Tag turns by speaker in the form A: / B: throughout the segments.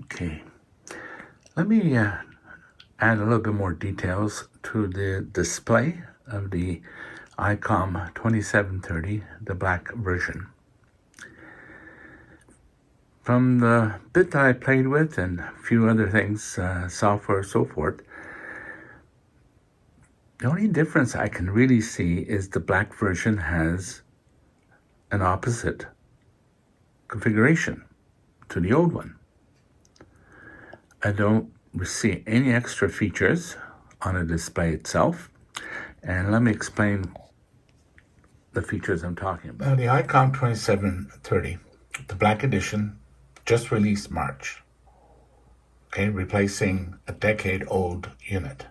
A: Okay, let me add a little bit more details to the display of the ICOM 2730, the black version. From the bit that I played with and a few other things, software, so forth, the only difference I can really see is the black version has an opposite configuration to the old one. I don't see any extra features on the display itself, and let me explain the features I'm talking about. Now, the ICOM 2730, the black edition, just released March, okay, replacing a decade-old unit.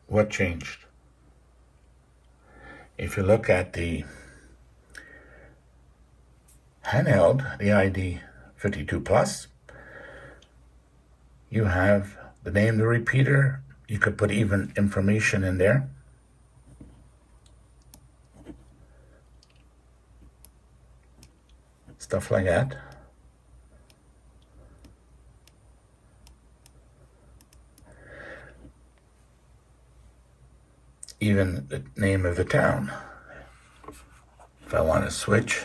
A: What changed? If you look at the handheld, the ID 52 Plus, you have the name of the repeater. You could put even information in there. Stuff like that. Even the name of the town. If I want to switch,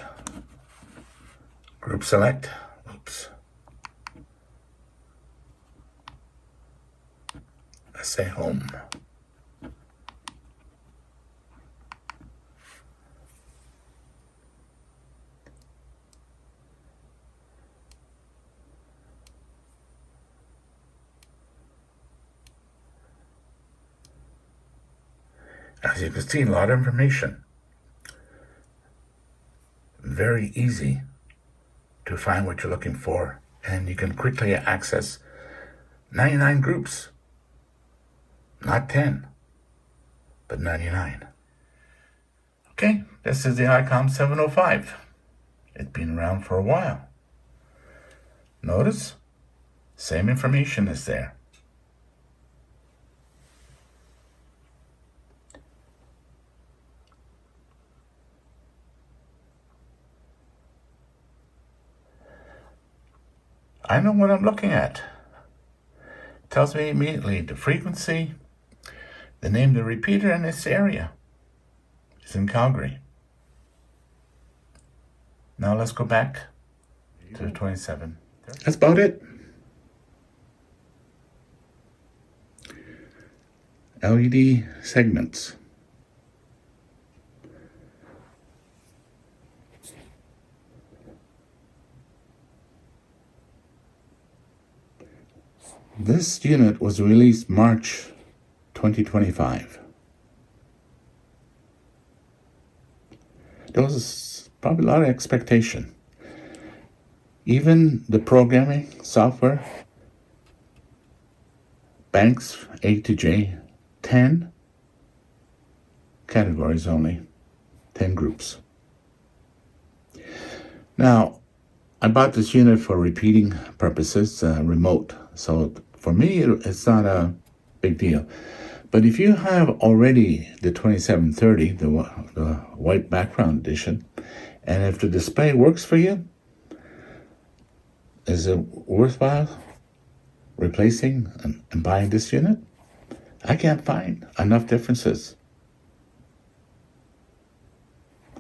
A: group select, oops. I say home. As you can see, a lot of information. Very easy to find what you're looking for, and you can quickly access 99 groups. Not 10, but 99. Okay, this is the ICOM 705. It's been around for a while. Notice, same information is there. I know what I'm looking at. It tells me immediately the frequency, the name of the repeater, and this area. It's in Calgary. Now let's go back to the 27. That's about it. LED segments. This unit was released March 2025. There was probably a lot of expectation. Even the programming software, banks A to J, 10 categories only, 10 groups. Now, I bought this unit for repeating purposes, remote. So for me, it's not a big deal. But if you have already the 2730, the white background edition, and if the display works for you, is it worthwhile replacing and buying this unit? I can't find enough differences.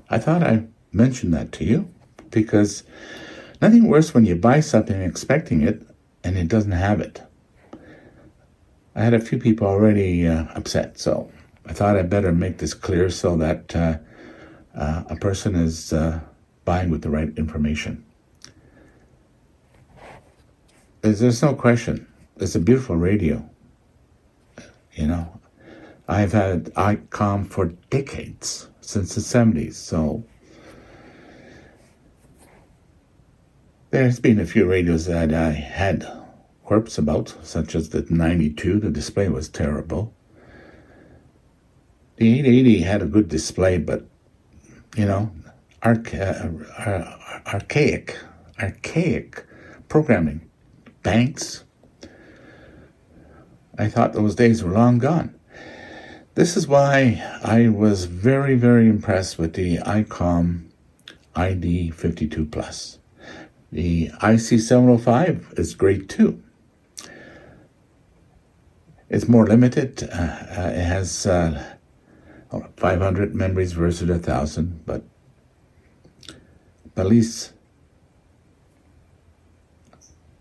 A: I thought I mentioned that to you because nothing worse when you buy something expecting it and it doesn't have it. I had a few people already upset, so I thought I'd better make this clear so that a person is buying with the right information. There's no question. It's a beautiful radio. You know, I've had ICOM for decades, since the 70s, so there's been a few radios that I had quirks about, such as the 92, the display was terrible. The 880 had a good display, but, you know, archaic programming. Banks, I thought those days were long gone. This is why I was very, very impressed with the ICOM ID52 Plus. The IC705 is great too. It's more limited. It has 500 memories versus 1,000, but at least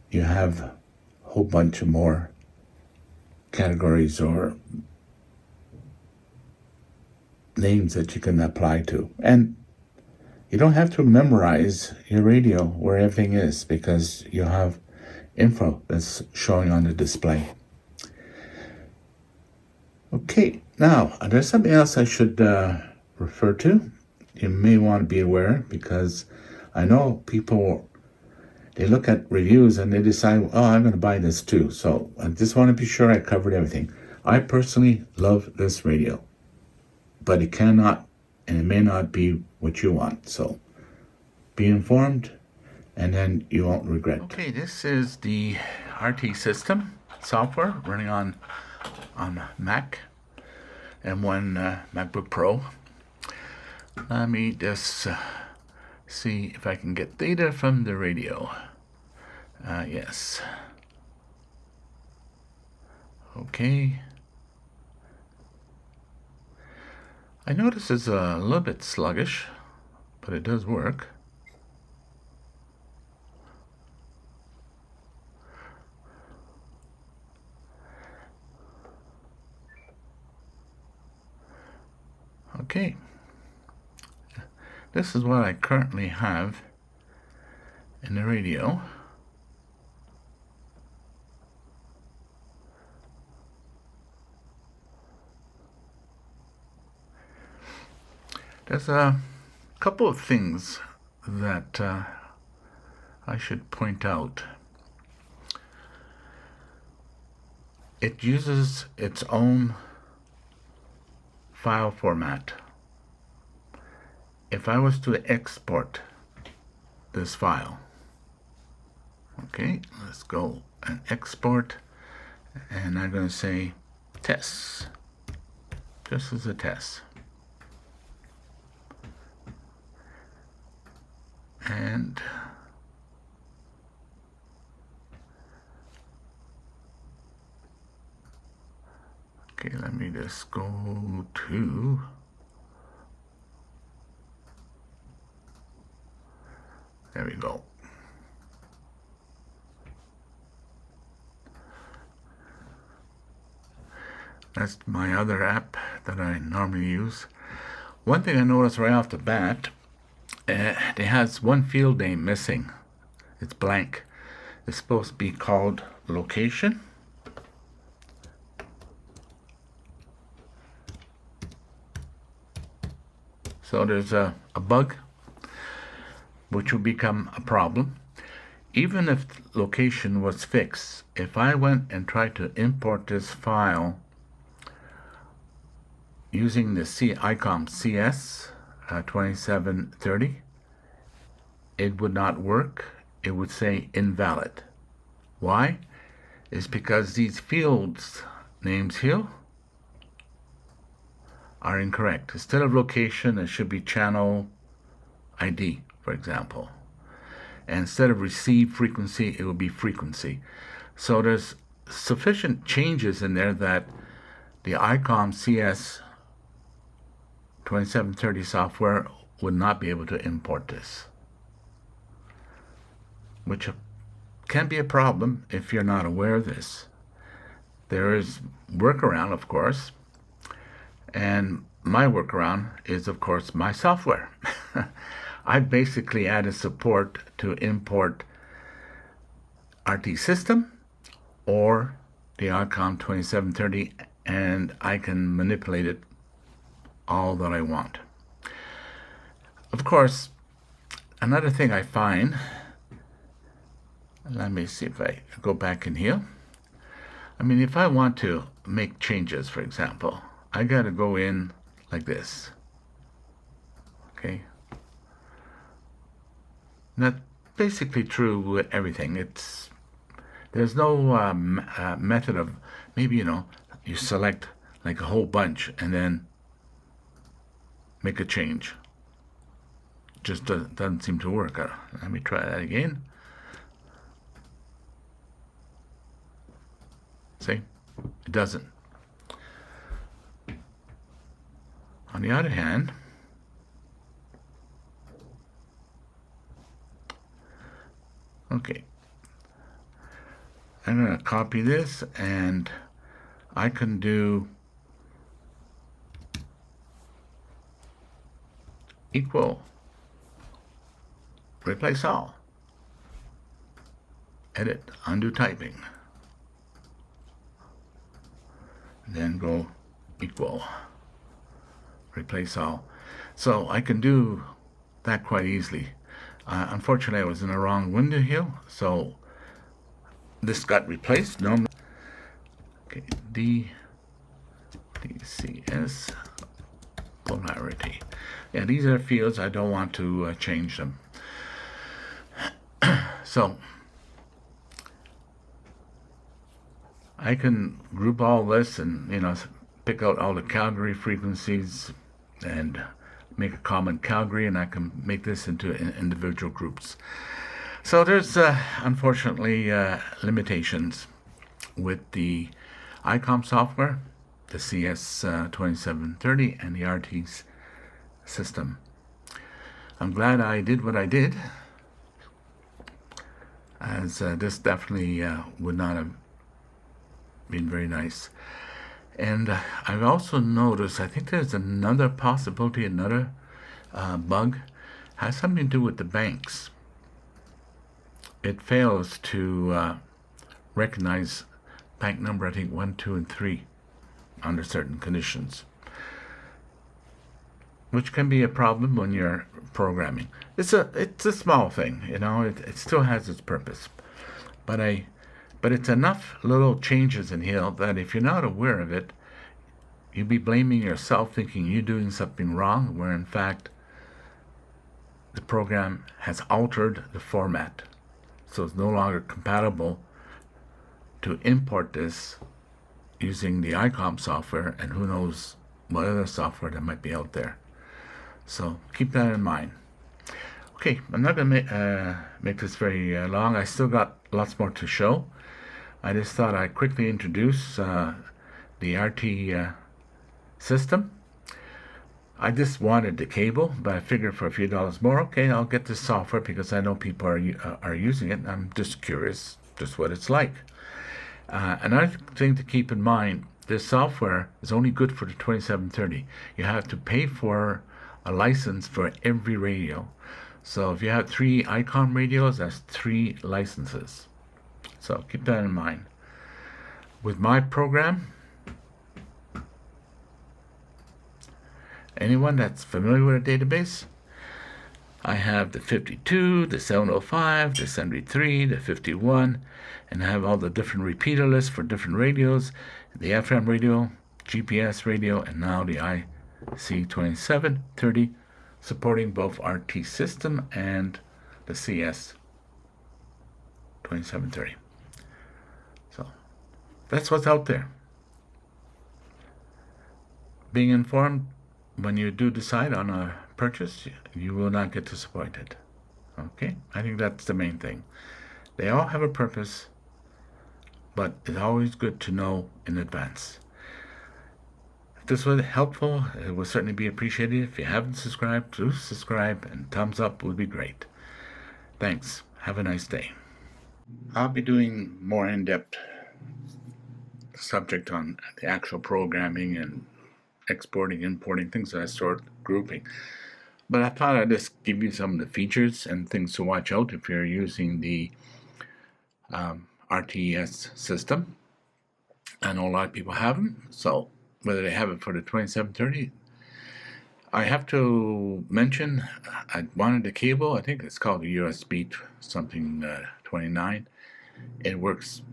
A: you have a whole bunch of more categories or names that you can apply to. And you don't have to memorize your radio where everything is, because you have info that's showing on the display. Okay, now there's something else I should refer to. You may want to be aware, because I know people, they look at reviews and they decide, oh, I'm going to buy this too. So I just want to be sure I covered everything. I personally love this radio, but it cannot and it may not be what you want. So be informed, and then you won't regret. Okay, this is the RTSystem software running on Mac and one MacBook Pro. Let me just see if I can get data from the radio. Yes. Okay. I notice it's a little bit sluggish, but it does work. Okay. This is what I currently have in the radio. There's a couple of things that I should point out. It uses its own file format. If I was to export this file, okay, let's go and export, and I'm going to say tests, just as a test. And okay, let me just go to there we go. That's my other app that I normally use. One thing I noticed right off the bat, it has one field name missing. It's blank. It's supposed to be called location. So there's a bug, which will become a problem. Even if location was fixed, if I went and tried to import this file using the ICOM CS 2730, it would not work. It would say invalid. Why? It's because these fields names here are incorrect. Instead of location, it should be channel ID, for example. And instead of receive frequency, it will be frequency. So there's sufficient changes in there that the ICOM CS 2730 software would not be able to import this, which can be a problem if you're not aware of this. There is workaround, of course, and my workaround is, of course, my software. I basically added support to import RTSystem or the ICOM 2730, and I can manipulate it all that I want. Of course, another thing I find, let me see if I go back in here. I mean, if I want to make changes, for example, I got to go in like this. Okay. That's basically true with everything. There's no method of, maybe, you select like a whole bunch and then make a change just doesn't seem to work. Let me try that again. See, it doesn't. On the other hand, okay, I'm going to copy this, and I can do equal, replace all, edit, undo typing, then go equal, replace all. So I can do that quite easily. Unfortunately, I was in the wrong window here, so this got replaced. Normally, okay, DCS polarity. Yeah, these are fields. I don't want to change them. So I can group all this and, pick out all the Calgary frequencies and make a common Calgary, and I can make this into individual groups. So there's unfortunately limitations with the ICOM software, the CS2730, and the RTSystem. I'm glad I did what I did, as this definitely would not have been very nice. And I've also noticed, I think there's another possibility, another bug, has something to do with the banks. It fails to recognize bank number, I think 1, 2, and 3 under certain conditions, which can be a problem when you're programming. It's a small thing, it still has its purpose, but it's enough little changes in here that if you're not aware of it, you'll be blaming yourself, thinking you're doing something wrong, where in fact the program has altered the format. So it's no longer compatible to import this using the ICOM software, and who knows what other software that might be out there. So keep that in mind. Okay, I'm not going to make this very long. I still got lots more to show. I just thought I'd quickly introduce the RT system. I just wanted the cable, but I figured for a few dollars more, okay, I'll get this software because I know people are using it. I'm just curious just what it's like. Another thing to keep in mind, this software is only good for the 2730. You have to pay for a license for every radio. So if you have 3 ICOM radios, that's 3 licenses. So keep that in mind. With my program, anyone that's familiar with a database, I have the 52, the 705, the 73, the 51, and I have all the different repeater lists for different radios, the FM radio, GPS radio, and now the IC2730, supporting both RTSystem and the CS2730. So that's what's out there. Being informed, when you do decide on a purchase, you will not get disappointed. Okay? I think that's the main thing. They all have a purpose, but it's always good to know in advance. If this was helpful, it would certainly be appreciated. If you haven't subscribed, do subscribe, and thumbs up would be great. Thanks. Have a nice day. I'll be doing more in-depth subject on the actual programming and exporting, importing, things of that sort, grouping. But I thought I'd just give you some of the features and things to watch out if you're using the RTS system. I know a lot of people have them, so whether they have it for the 2730, I have to mention I wanted a cable. I think it's called a USB something 29. It works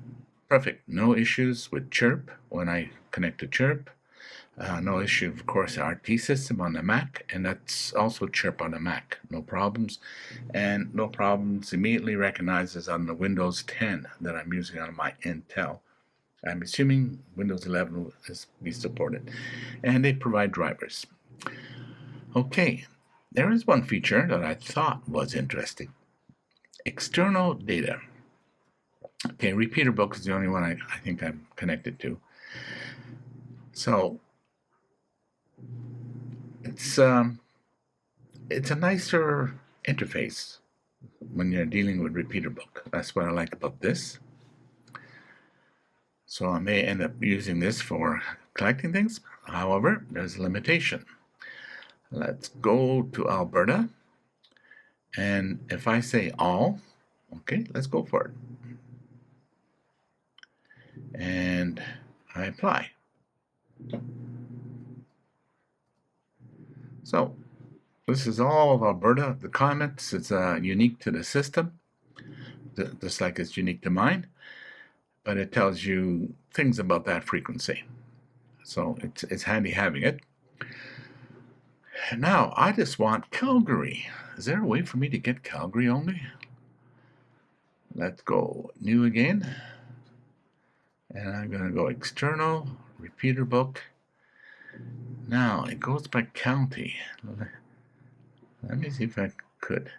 A: perfect. No issues with chirp when I connect to chirp. No issue, of course, RTSystem on the Mac, and that's also chirp on the Mac. No problems, and no problems immediately recognizes on the Windows 10 that I'm using on my Intel. I'm assuming Windows 11 will be supported, and they provide drivers. Okay, there is one feature that I thought was interesting. External data. Okay, repeater book is the only one I think I'm connected to. So it's a nicer interface when you're dealing with repeater book. That's what I like about this. So I may end up using this for collecting things. However, there's a limitation. Let's go to Alberta. And if I say all, okay, let's go for it. And I apply. So this is all of Alberta. The comments, it's unique to the system, just like it's unique to mine, but it tells you things about that frequency. So it's handy having it. Now, I just want Calgary. Is there a way for me to get Calgary only? Let's go new again. And I'm going to go external, repeater book. Now, it goes by county. Let me see if I could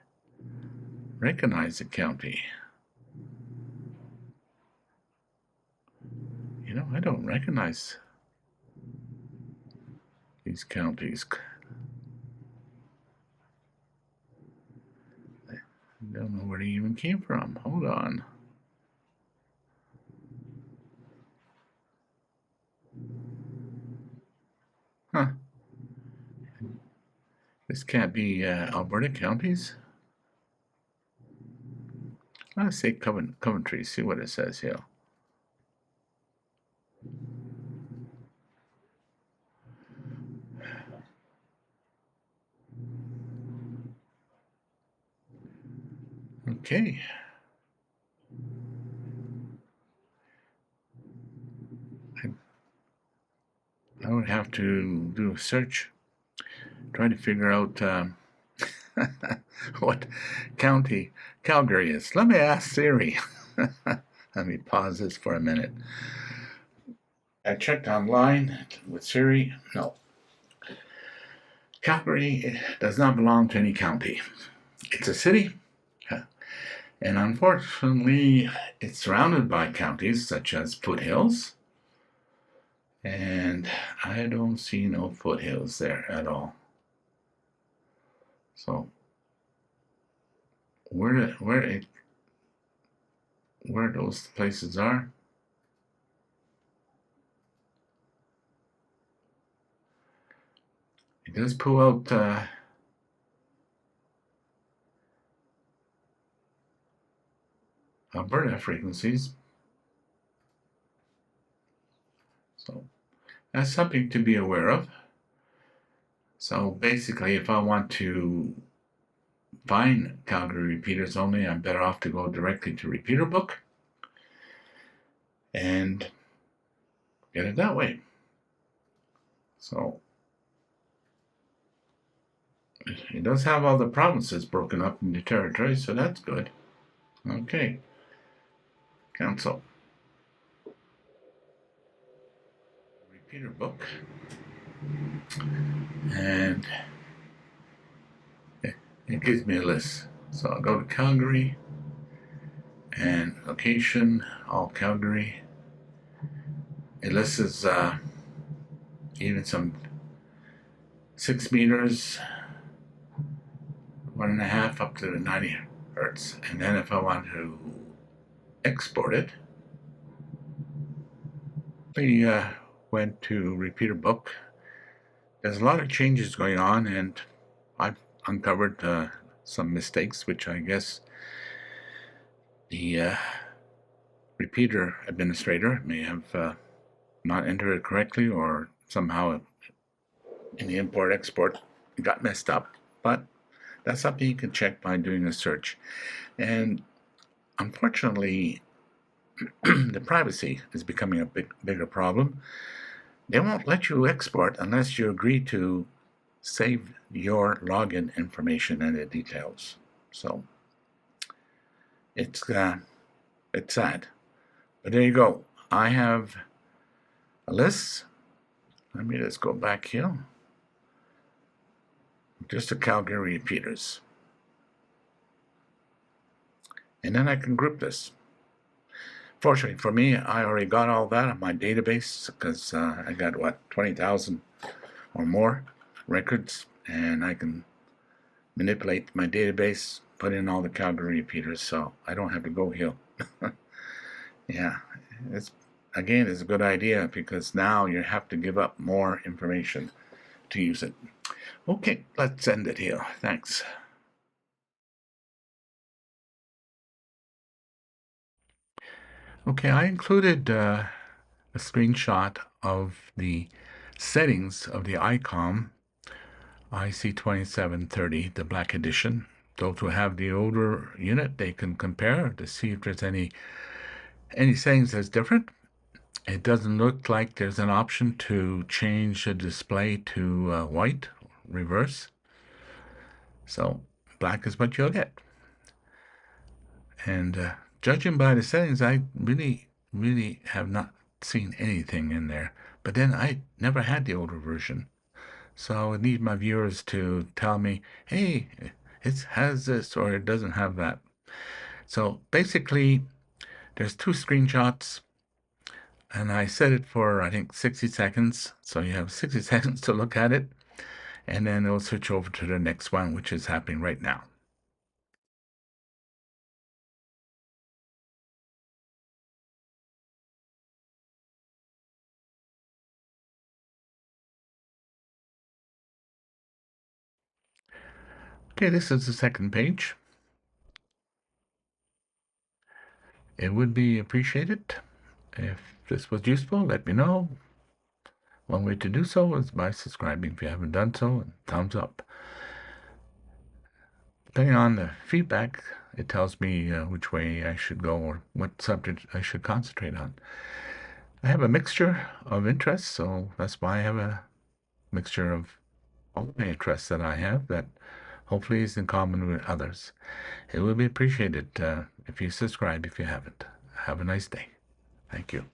A: recognize the county. You know, I don't recognize these counties. I don't know where they even came from. Hold on. Huh. This can't be Alberta counties. Let's say Coventry, see what it says here. Okay. I would have to do a search, try to figure out what county Calgary is. Let me ask Siri. Let me pause this for a minute. I checked online with Siri. No. Calgary does not belong to any county. It's a city. And unfortunately, it's surrounded by counties such as foothills. And I don't see no foothills there at all. So where those places are, it does pull out Alberta frequencies. So that's something to be aware of. So basically, if I want to find Calgary repeaters only, I'm better off to go directly to repeater book and get it that way. So it does have all the provinces broken up into territories, so that's good. Okay. Cancel. Repeater book. And it gives me a list. So I'll go to Calgary and location, all Calgary. It lists even some 6 meters, 1.5 up to 90 hertz. And then if I want to export it, we went to repeater book. There's a lot of changes going on, and I've uncovered some mistakes, which I guess the repeater administrator may have not entered it correctly, or somehow in the import-export it got messed up. But that's something you can check by doing a search. And unfortunately, the privacy is becoming a bigger problem. They won't let you export unless you agree to save your login information and the details. So it's sad. But there you go. I have a list. Let me just go back here. just the Calgary repeaters. And then I can group this. Fortunately for me, I already got all that on my database because I got, 20,000 or more records, and I can manipulate my database, put in all the Calgary repeaters, so I don't have to go hill. Yeah, it's a good idea because now you have to give up more information to use it. Okay, let's end it here. Thanks. Okay, I included a screenshot of the settings of the ICOM IC2730, the Black Edition. Those who have the older unit, they can compare to see if there's any settings that's different. It doesn't look like there's an option to change the display to white, reverse. So black is what you'll get. And judging by the settings, I really, really have not seen anything in there. But then I never had the older version. So I need my viewers to tell me, hey, it has this or it doesn't have that. So basically, there's two screenshots, and I set it for, I think, 60 seconds. So you have 60 seconds to look at it, and then it'll switch over to the next one, which is happening right now. Okay, this is the second page. It would be appreciated if this was useful. Let me know. One way to do so is by subscribing if you haven't done so, and thumbs up. Depending on the feedback, it tells me which way I should go or what subject I should concentrate on. I have a mixture of interests, so that's why I have a mixture of all the interests that I have that hopefully is in common with others. It will be appreciated if you subscribe if you haven't. Have a nice day. Thank you.